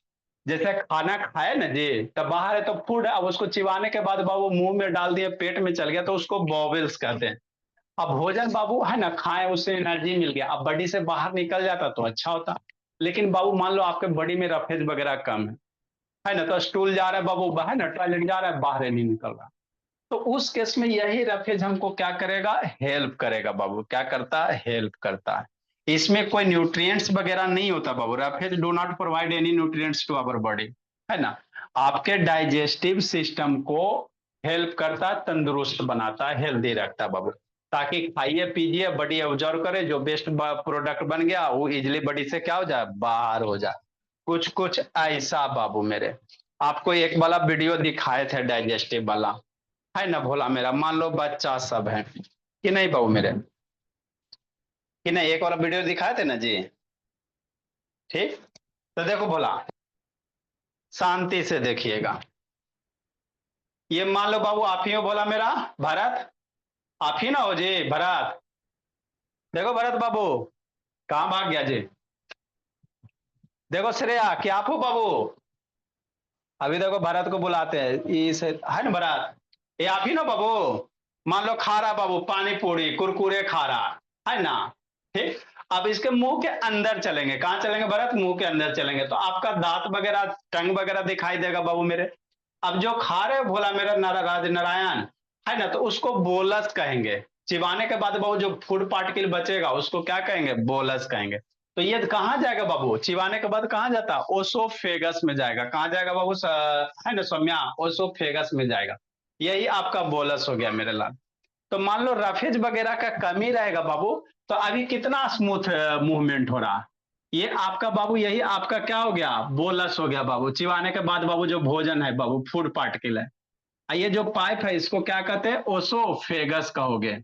जैसे खाना खाए ना जी, तब बाहर है तो फूड, अब उसको चिबाने के बाद बाबू मुंह में डाल दिए, पेट में चल गया, तो उसको बोवेल्स कहते हैं। अब भोजन बाबू है ना, खाए, उससे एनर्जी मिल गया, अब बॉडी से बाहर निकल जाता तो अच्छा होता। लेकिन बाबू मान लो आपके बॉडी में रफेज वगैरह कम है ना, तो स्टूल जा रहा है बाबू, है ना, टॉयलेट जा रहा है, बाहर नहीं निकल रहा, तो उस केस में यही रफेज हमको क्या करेगा? हेल्प करेगा बाबू। क्या करता है? हेल्प करता है। इसमें कोई न्यूट्रिएंट्स वगैरह नहीं होता बाबू। Roughage do not provide any nutrients to our body, है ना। आपके डाइजेस्टिव सिस्टम को हेल्प करता है, तंदुरुस्त बनाता है, हेल्दी रखता है बाबू। ताकि खाइए पीजिए, बॉडी ऑब्जर्व करे, जो बेस्ट प्रोडक्ट बन गया वो इजिली बॉडी से क्या हो जाए? बाहर हो जाए। कुछ कुछ ऐसा बाबू मेरे। आपको एक वाला वीडियो दिखाए थे डाइजेस्टिव वाला, है ना भोला मेरा। मान लो बच्चा सब है कि नहीं बाबू मेरे, कि नहीं, एक वाला वीडियो दिखाए थे ना जी। ठीक, तो देखो भोला, शांति से देखिएगा। ये मान लो बाबू आप ही हो भोला मेरा, भरत, आप ही ना हो जी भरत। देखो भरत बाबू, कहाँ भाग गया जी? देखो श्रेया, क्या आप हो बाबू? अभी देखो भरत को बुलाते हैं, इस है ना भरत, ये आप ही ना बाबू। मान लो खा रहा बाबू पानी पूरी कुरकुरे खा रहा, है ना। ठीक, अब इसके मुंह के अंदर चलेंगे, कहाँ चलेंगे भरत? मुंह के अंदर चलेंगे, तो आपका दांत वगैरह, टंग वगैरह दिखाई देगा बाबू मेरे। अब जो खा रहे हो भोला मेरा नाराज नारायण, है ना, तो उसको बोलस कहेंगे। चिबाने के बाद बाबू जो फूड पार्टिकल बचेगा उसको क्या कहेंगे? बोलस कहेंगे। तो ये कहाँ जाएगा बाबू? चिबाने के बाद कहाँ जाता? ओसोफेगस में जाएगा। कहाँ जाएगा बाबू? है ना सौम्या, ओसोफेगस में जाएगा। यही आपका बोलस हो गया मेरे लाल। तो मान लो रफेज वगैरह का कमी रहेगा बाबू, तो अभी कितना स्मूथ मूवमेंट हो रहा। ये आपका बाबू, यही आपका क्या हो गया? बोलस हो गया बाबू। चिबाने के बाद बाबू जो भोजन है बाबू, फूड पार्टिकल है, ये जो पाइप है इसको क्या कहते हैं? ओसोफेगस कहोगे।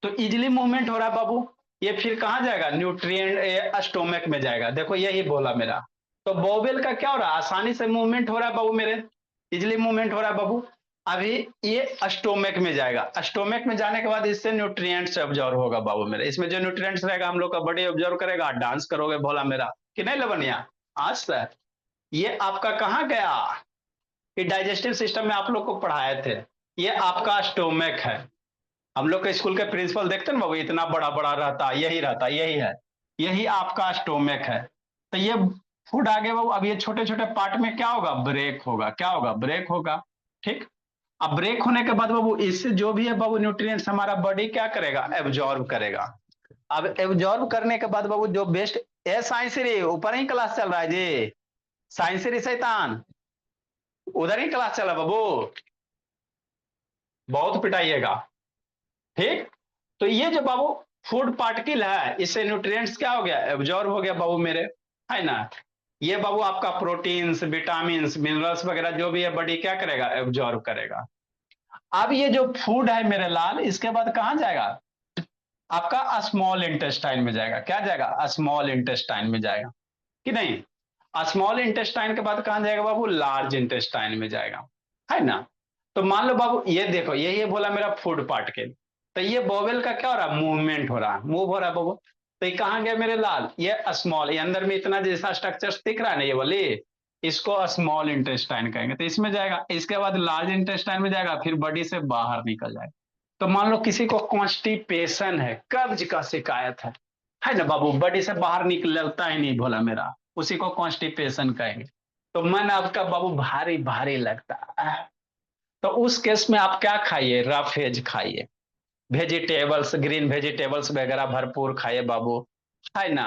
तो इजिली मूवमेंट हो रहा है बाबू। ये फिर कहाँ जाएगा? न्यूट्रिएंट स्टोमक में जाएगा। देखो यही बोला मेरा। तो बोवेल का क्या हो रहा है? आसानी से मूवमेंट हो रहा है बाबू मेरे, इजिली मूवमेंट हो रहा है बाबू। अभी ये स्टोमक में जाएगा, स्टोमक में जाने के बाद इससे न्यूट्रिएंट्स ऑब्जर्व होगा बाबू मेरे। इसमें जो न्यूट्रिएंट्स रहेगा हम लोग का बॉडी ऑब्जर्व करेगा, डांस करोगे भोला मेरा, कि नहीं लवनिया? आज सर, ये आपका कहाँ गया? कि डाइजेस्टिव सिस्टम में आप लोग को पढ़ाए थे। ये आपका स्टोमक है। हम लोग के स्कूल के प्रिंसिपल देखते हैं ना बाबू, इतना बड़ा बड़ा रहता, यही रहता, यही है, यही आपका स्टोमक है। तो ये फूड आगे बाबू, अब ये छोटे छोटे पार्ट में क्या होगा? ब्रेक होगा। क्या होगा? ब्रेक होगा। ठीक, अब ब्रेक होने के बाद बाबू इससे जो भी है बाबू न्यूट्रिएंट्स हमारा बॉडी क्या करेगा? एब्जॉर्ब करेगा। अब एब्जॉर्ब करने के बाद बाबू जो बेस्ट, ए साइंस रे ऊपर ही क्लास चल रहा है जी, साइंस रे शैतान, उधर ही क्लास चला बाबू, बहुत पिटाइएगा। ठीक, तो ये जो बाबू फूड पार्टिकल है, इससे न्यूट्रिएंट्स क्या हो गया, एब्जॉर्ब हो गया बाबू मेरे, है ना। ये बाबू आपका प्रोटीन्स, विटामिन्स, मिनरल्स वगैरह जो भी है बॉडी क्या करेगा, एब्जॉर्ब करेगा। अब ये जो फूड है मेरे लाल, इसके बाद कहां जाएगा, आपका स्मॉल इंटेस्टाइन में जाएगा। क्या जाएगा, स्मॉल इंटेस्टाइन में जाएगा कि नहीं। स्मॉल इंटेस्टाइन के बाद कहां जाएगा बाबू, लार्ज इंटेस्टाइन में जाएगा, है ना। तो मान लो बाबू ये देखो, यही बोला मेरा फूड पार्ट के, तो ये बोवेल का क्या हो रहा है, मूवमेंट हो रहा है, मूव हो रहा है बाबू। तो ये कहां गया मेरे लाल, ये स्मॉल, ये अंदर में इतना जैसा स्ट्रक्चर दिख रहा है ना ये वाली, इसको स्मॉल इंटेस्टाइन कहेंगे, तो इसमें जाएगा। इसके बाद लार्ज इंटेस्टाइन में जाएगा, फिर बॉडी से बाहर निकल जाएगा। तो मान लो किसी को कॉन्स्टिपेशन है, कब्ज का शिकायत है ना बाबू, बॉडी से बाहर निकलता ही नहीं भोला मेरा, उसी को कॉन्स्टिपेशन कहेंगे। तो मन आपका बाबू भारी भारी लगता है, तो उस केस में आप क्या खाइए, रफ एज खाइए, वेजिटेबल्स, ग्रीन वेजिटेबल्स वगैरह भरपूर खाइए बाबू, है ना।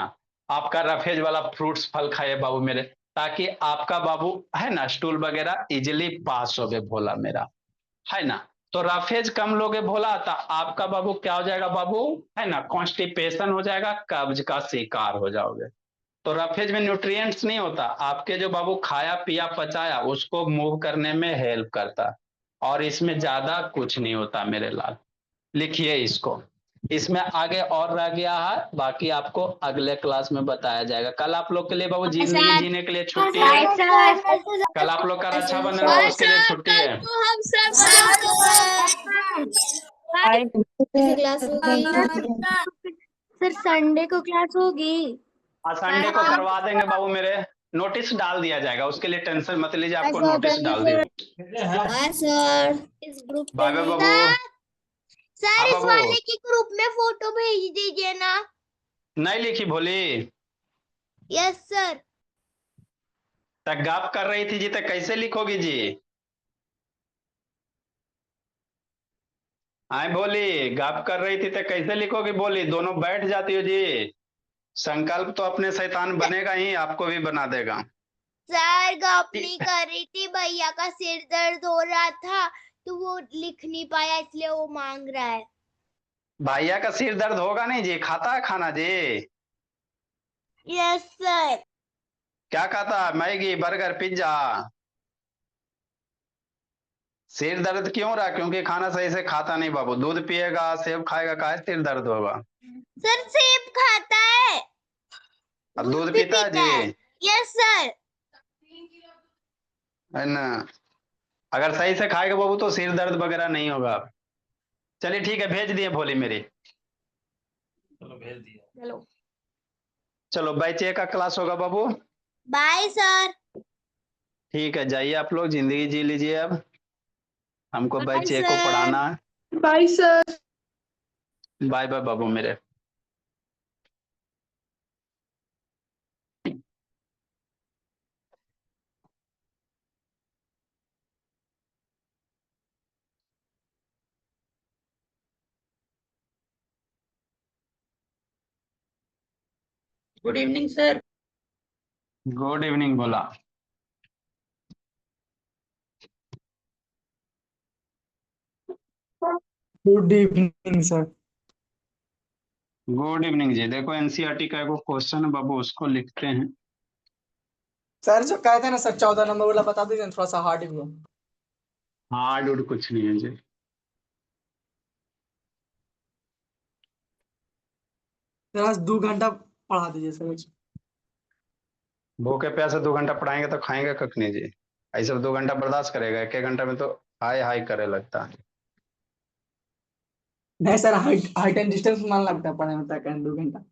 आपका रफेज वाला फ्रूट्स फल खाइए बाबू मेरे, ताकि आपका बाबू है ना स्टूल वगैरह इजिली पास हो गए भोला मेरा, है ना। तो रफेज कम लोगे भोला, तो आपका बाबू क्या हो जाएगा बाबू, है ना, कॉन्स्टिपेशन हो जाएगा, कब्ज का शिकार हो जाओगे। तो रफेज में न्यूट्रिएंट्स नहीं होता, आपके जो बाबू खाया पिया पचाया उसको मूव करने में हेल्प करता, और इसमें ज्यादा कुछ नहीं होता मेरे लाल। लिखिए इसको, इसमें आगे और रह गया है, बाकी आपको अगले क्लास में बताया जाएगा। कल आप लोग के लिए बाबू जिंदगी सर जीने के लिए छुट्टी है, कल आप लोग का रक्षाबंधन है, सर उसके लिए सर छुट्टी कल है। तो हम सब क्लास होगी। सर संडे को क्लास होगी। हाँ संडे को करवा देंगे बाबू मेरे, नोटिस डाल दिया जाएगा, उसके लिए टेंशन मत लीजिए, आपको नोटिस डाल दिया। हाँ सर इस ग्रुप बाय पे बाय नहीं। बाबू। हाँ सर इस बाबू, वाले की ग्रुप में फोटो भेज दीजिए ना। नहीं लिखी भोली, यस सर। तक गप कर रही थी जी, तो कैसे लिखोगी जी, आए बोली, गप कर रही थी तो कैसे लिखोगी बोली, दोनों बैठ जाती हो जी। संकल्प तो अपने शैतान बनेगा ही, आपको भी बना देगा। सर गप नहीं कर रही थी, भैया का सिर दर्द हो रहा था तो वो लिख नहीं पाया इसलिए वो मांग रहा है। भैया का सिर दर्द होगा नहीं जी, खाता है खाना जी, यस सर। क्या खाता है, मैगी बर्गर पिज्जा। सिर दर्द क्यों रहा, क्योंकि खाना सही से खाता नहीं बाबू, दूध पिएगा सेब खाएगा, काहे सिर दर्द होगा। सर सेब खाता है, अब दूध दूध भी पीता है पीता है। जी, यस सर। है ना। अगर सही से खाएगा बाबू तो सिर दर्द वगैरह नहीं होगा। चलिए ठीक है, भेज दिए भोली मेरी। चलो चलो बैच ए का क्लास होगा बाबू। Bye sir. ठीक है, जाइए आप लोग जिंदगी जी लीजिए अब, हमको बाय बैच ए को सर। पढ़ाना है। Bye sir. बाय बाय बाबू मेरे। Good evening sir. Good evening बोला। Good evening sir. Good evening जी, देखो एनसीईआरटी का एक क्वेश्चन है बाबू, उसको लिखते हैं। सर जो कहते हैं ना सर 14 नंबर वाला बता दीजिए ना, थोड़ा सा हार्ड भी हो। हार्ड उड कुछ नहीं है जी। जरा 2 घंटा पढ़ा दीजिए सर मुझे। भूखे प्यासे 2 घंटा पढ़ाएंगे तो खाएंगे कख नहीं जी, ऐसे 2 घंटा बर्दाश्त करेगा, एक एक घंटा में तो हाय हाय करे लगता है। नहीं sir, height height and distance मान लगता है पढ़ने में, तक 2 घंटा।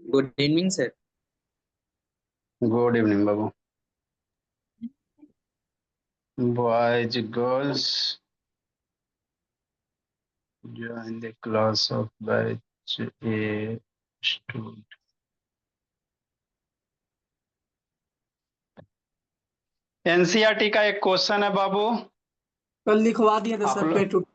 Good evening sir. Good evening Babu. Boys girls join the class of batch A student। NCERT का एक क्वेश्चन है बाबू। कल लिखवा दिए थे आप सर लोग पेट टूट।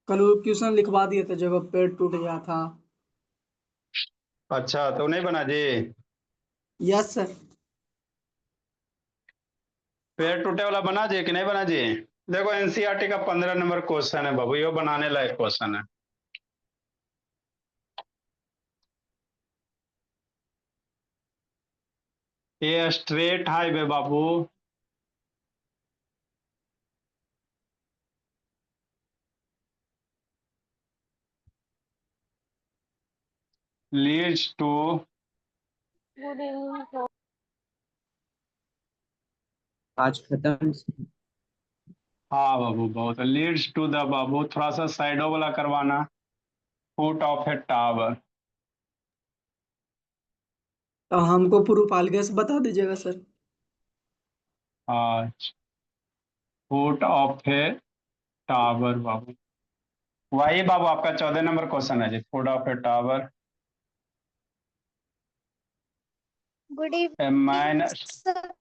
कल वो क्वेश्चन लिखवा दिए थे जब पेट टूट गया था। अच्छा तो नहीं बना जी। Yes sir. पेड़ टूटे वाला बना जी कि नहीं बना जी। देखो एनसीईआरटी का 15 नंबर क्वेश्चन है बाबू, ये बनाने लायक क्वेश्चन है। ये स्ट्रेट हाईवे बाबू, लीड्स टू, गुड इवनिंग। आज खत्म। हाँ बाबू बहुत, लीड्स टू द बाबू, थोड़ा सा साइडो वाला करवाना, फुट ऑफ ए टावर। तो हमको प्रूफ आलगस बता दीजिएगा sir. Foot of a tower बाबू, वही बाबू आपका 14 नंबर क्वेश्चन है जी, foot of a tower. Good a evening man, sir.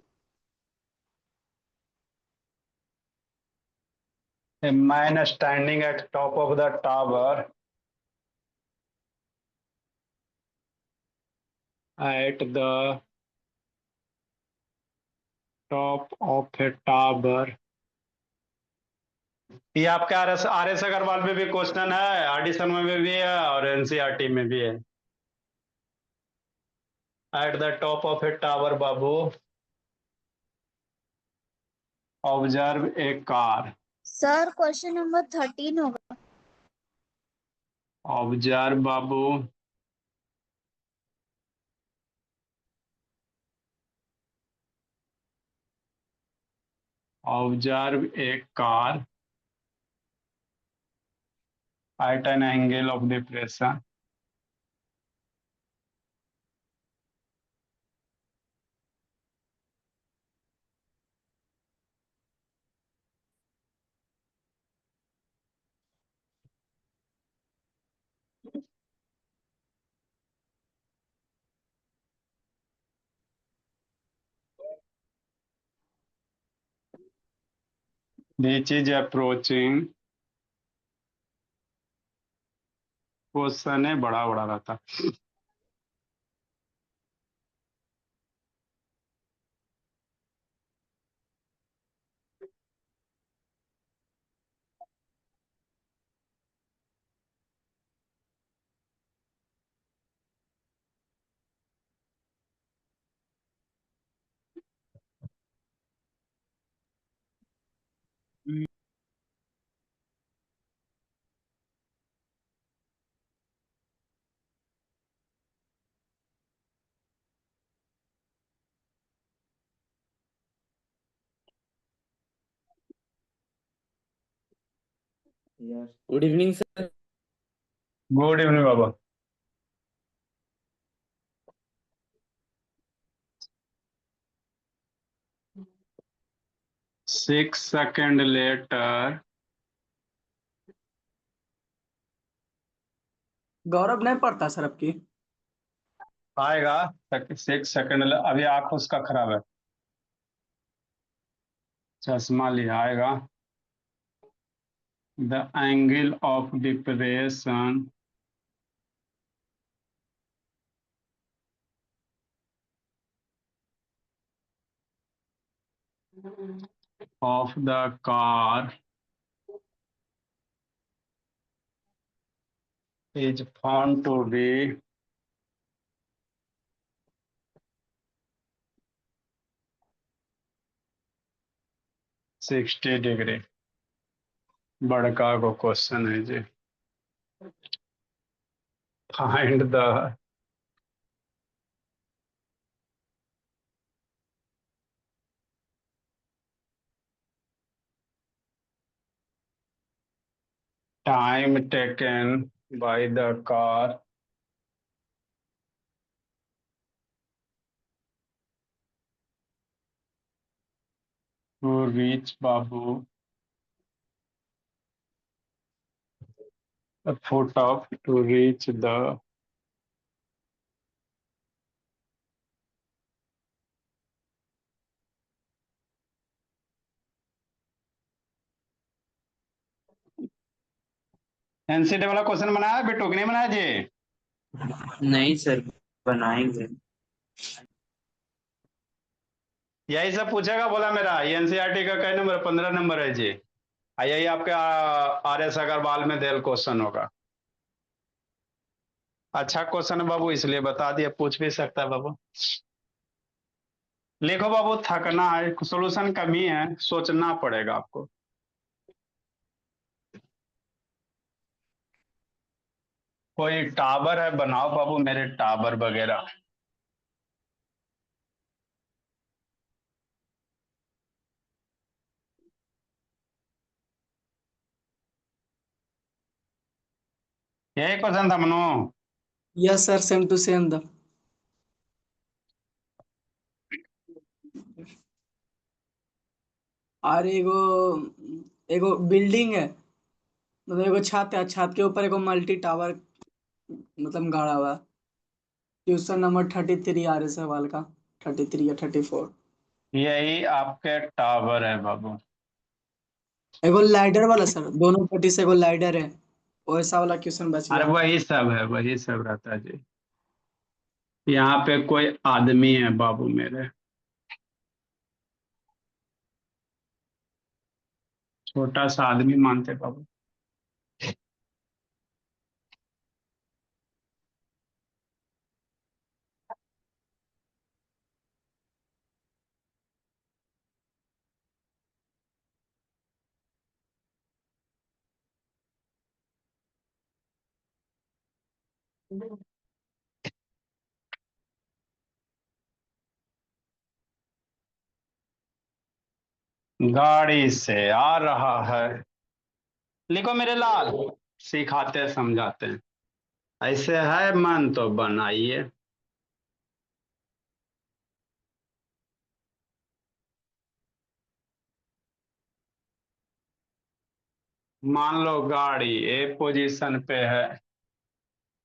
a man standing at top of the tower at the top of a tower। ये आपके आर एस अग्रवाल में भी क्वेश्चन है, ऑडिशन में भी है और एनसीईआरटी में भी है। At the top of a tower बाबू, observe a car. Sir question number 13 होगा। ऑब्जर्व बाबू, observe a car at an angle of depression। This is approaching, question है बड़ा बड़ा रहता। Good evening sir. Good evening बाबा। 6 सेकंड लेटर, गौरव नहीं पढ़ता सर आपकी। आएगा। 6 सेकंड, अभी आंख उसका खराब है, चश्मा लिया आएगा। The angle of depression of the car is found to be 60 degree. बड़का को क्वेश्चन है जी, find the time taken by the car To reach Babu the foot of to reach the NCERT वाला क्वेश्चन बनाया बिट्टू कि नहीं बनाया जी? नहीं सर, बनाएंगे। यही सब पूछेगा बोला मेरा एनसीईआरटी का कई नंबर 15 नंबर है जी। यही आपके आर एस अग्रवाल में देल क्वेश्चन होगा। अच्छा क्वेश्चन है बाबू, इसलिए बता दिया, पूछ भी सकता है बाबू। लिखो बाबू, थकना है, सोल्यूशन कम ही है, सोचना पड़ेगा आपको। कोई टावर है बनाओ बाबू, मेरे टावर वगैरह। यही क्वेश्चन था Manu. Yes, sir. Same to same the. और एगो एगो बिल्डिंग है, मतलब एगो छत है, छत के ऊपर एगो मल्टी टावर मतलब गाड़ा हुआ है। क्वेश्चन नंबर 33 आ रहे सवाल का, 33 या 34। यही आपके टावर है बाबू। एगो लाइडर वाला सर, दोनों पट्टी से एगो लाइडर है, वैसा वाला क्वेश्चन बच अरे गया। वही सब है, वही सब रहता है जी। यहाँ पे कोई आदमी है बाबू मेरे, छोटा सा आदमी मानते बाबू। गाड़ी से आ रहा है, लिखो मेरे लाल, सिखाते समझाते हैं। ऐसे है मन तो बनाइए। मान लो गाड़ी ए पोजीशन पे है,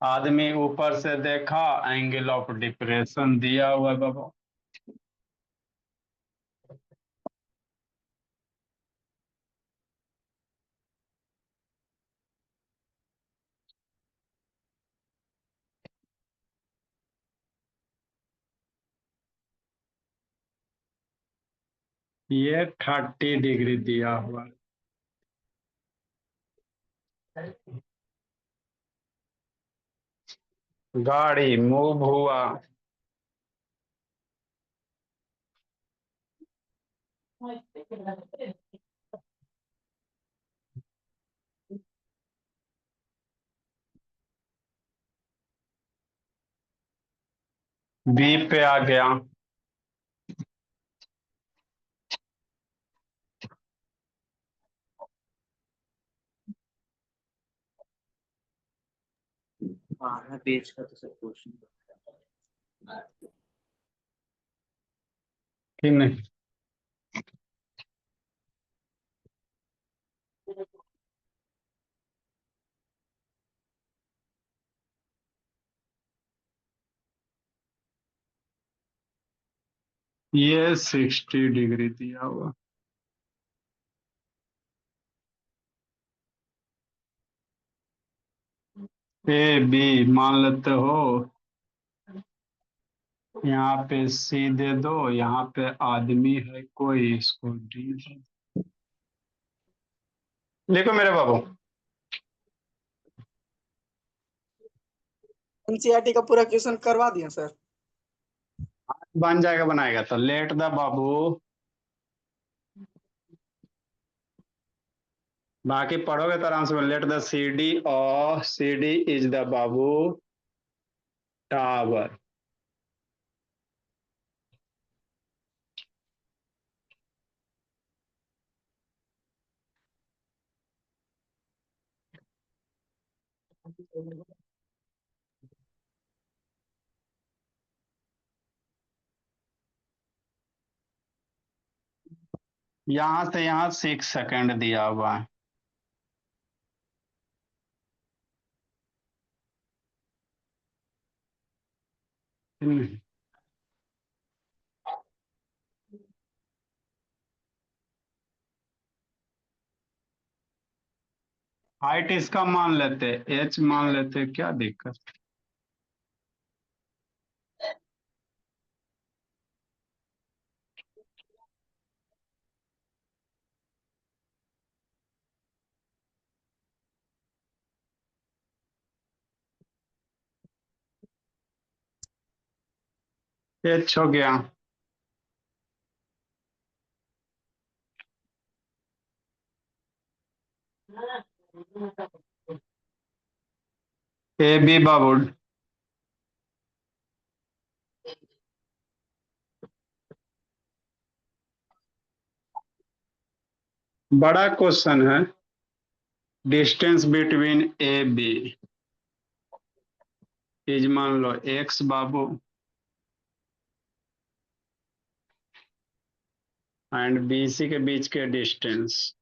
आदमी ऊपर से देखा, एंगल ऑफ डिप्रेशन दिया हुआ है बाबा। ये 30 डिग्री दिया हुआ है। गाड़ी मूव हुआ, बी पे आ गया, हाँ, पेज का तो सर क्वेश्चन। कि नहीं? ये 60 डिग्री दिया हुआ। ए बी मान लेते हो, यहाँ पे सी दे दो, यहाँ पे आदमी है कोई, इसको डी दे दो। देखो मेरे बाबू, एनसीईआरटी का पूरा क्वेश्चन करवा दिया सर। बन जाएगा, बनाएगा तो लेट द बाबू। बाकी पढ़ोगे तो आराम से। लेट द सी डी और सी डी इज द बाबू टावर। यहां से यहां 6 सेकंड दिया हुआ है। हाइट इसका मान लेते, एच मान लेते, क्या दिक्कत। एच हो गया। ए बी बाबू, बड़ा क्वेश्चन है। Distance between A B is, मान लो एक्स बाबू, एंड बी सी के बीच के डिस्टेंस।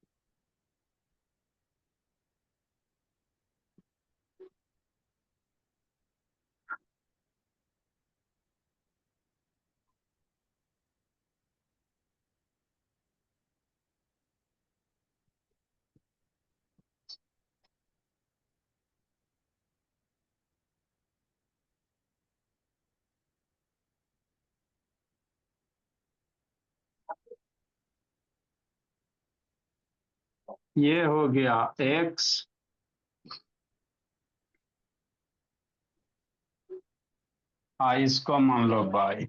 ये हो गया एक्स, इसको मान लो बाई।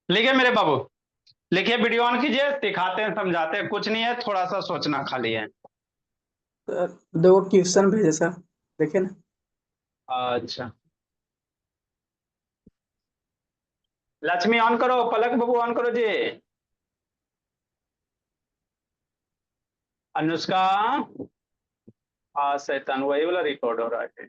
लिखिए मेरे बाबू, लिखिए, वीडियो ऑन कीजिए, दिखाते हैं, समझाते हैं, कुछ नहीं है, थोड़ा सा सोचना खाली है। सर दो क्वेश्चन भेजे सर, देखिए ना। अच्छा, लक्ष्मी ऑन करो, पलक बाबू ऑन करो जी। अनुष्का, हाँ शैतान, वही वाला रिकॉर्ड हो रहा है।